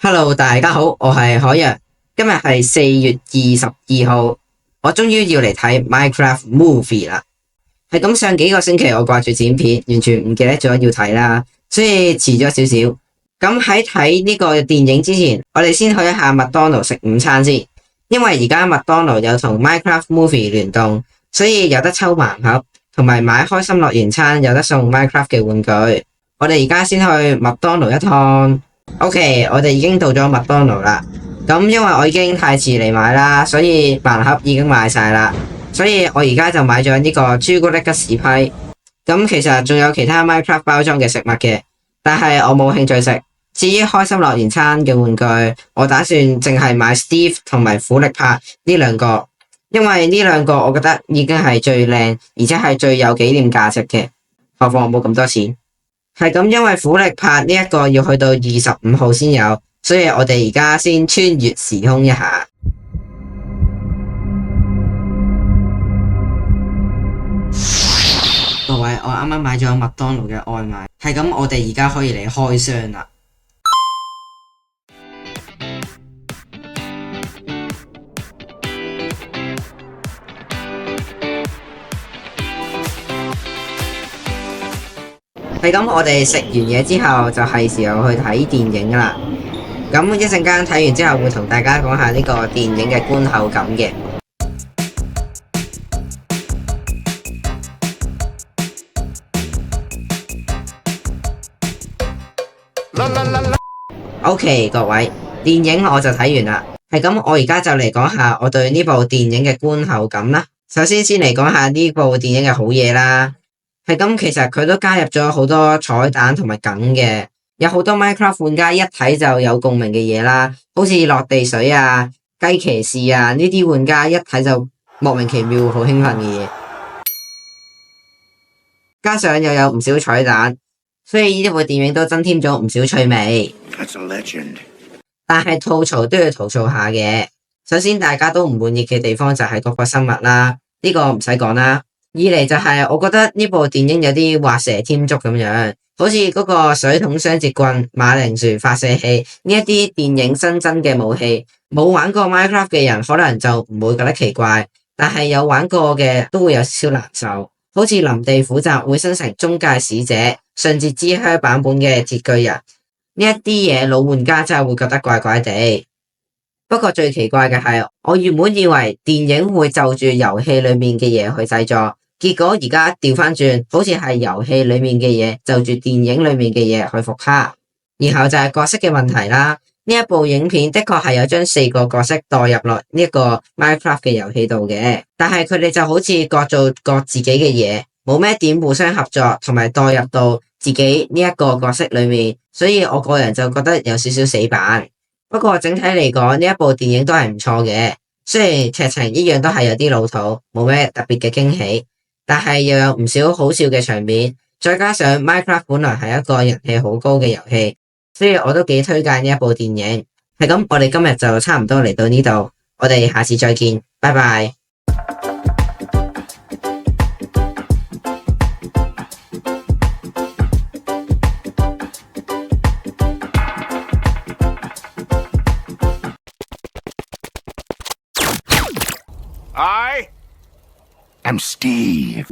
Hello，大家好，我係海洋。今日係4月22號，我終於要嚟睇 Minecraft Movie 啦。係咁，上幾個星期我掛住剪片，完全唔記得咗要睇啦，所以遲咗少少。咁喺睇呢個電影之前，我哋先去一下麥當勞食午餐先。因為而家麥當勞有同 Minecraft Movie 聯動，所以有得抽盲盒，同埋買開心樂園餐有得送 Minecraft 嘅玩具。我哋而家先去麥當勞一趟。OK， 我哋已經到咗麥當勞啦。咁因為我已經太遲嚟買啦，所以盲盒已經賣晒啦。所以我而家就買咗呢個朱古力吉士批。咁其實仲有其他 Minecraft 包裝嘅食物嘅，但係我冇興趣食。至於開心樂園餐嘅玩具，我打算淨係買 Steve 同埋苦力拍呢兩個，因為呢兩個我覺得已經係最靚，而且係最有紀念價值嘅。何況我冇咁多錢。係咁，因為苦力拍呢一個要去到25號先有，所以我哋而家先穿越時空一下。各位，我啱啱買咗麥當勞嘅外賣，係咁，我哋而家可以嚟開箱啦。係咁，我哋食完嘢之後就係時候去睇電影啦。咁一陣間睇完之後會同大家講下呢個電影嘅觀後感嘅。OK， 各位，電影我就睇完啦。係咁，我而家就嚟講下我對呢部電影嘅觀後感啦。首先嚟講下呢部電影嘅好嘢啦。係咁，其實佢都加入咗好多彩蛋同埋梗嘅，有好多 Minecraft 玩家一睇就有共鳴嘅嘢啦，好似落地水啊、雞騎士啊呢啲玩家一睇就莫名其妙好興奮嘅嘢，加上又有唔少彩蛋，所以呢部電影都增添咗唔少趣味。但係吐槽都要吐槽下嘅，首先大家都唔滿意嘅地方就係嗰個生物啦，呢個唔使講啦。二嚟就係我覺得呢部電影有啲畫蛇添足咁樣，好似嗰個水桶雙節棍、馬鈴薯發射器呢一啲電影新增嘅武器，冇玩過 Minecraft 嘅人可能就唔會覺得奇怪，但係有玩過嘅都會有少少難受，好似林地虎集會生成中介使者、順節之鄉版本嘅鐵巨人呢一啲嘢，老玩家真係會覺得怪怪地。不過最奇怪嘅係，我原本以為電影會就住遊戲裏面嘅嘢去製作。結果而家調翻轉，好似係遊戲裏面嘅嘢就住電影裏面嘅嘢去復刻，然後就係角色嘅問題啦。呢一部影片的確係有將4個角色代入落呢一個 Minecraft 嘅遊戲度嘅，但係佢哋就好似各做各自己嘅嘢，冇咩點互相合作同埋代入到自己呢一個角色裏面，所以我個人就覺得有少少死板。不過整體嚟講，呢一部電影都係唔錯嘅，雖然劇情一樣都係有啲老土，冇咩特別嘅驚喜。但係又有唔少好笑嘅場面，再加上 Minecraft 本來係一個人氣好高嘅遊戲，所以我都幾推介呢一部電影。係咁，我哋今日就差唔多嚟到呢度，我哋下次再見，拜拜。I'm Steve.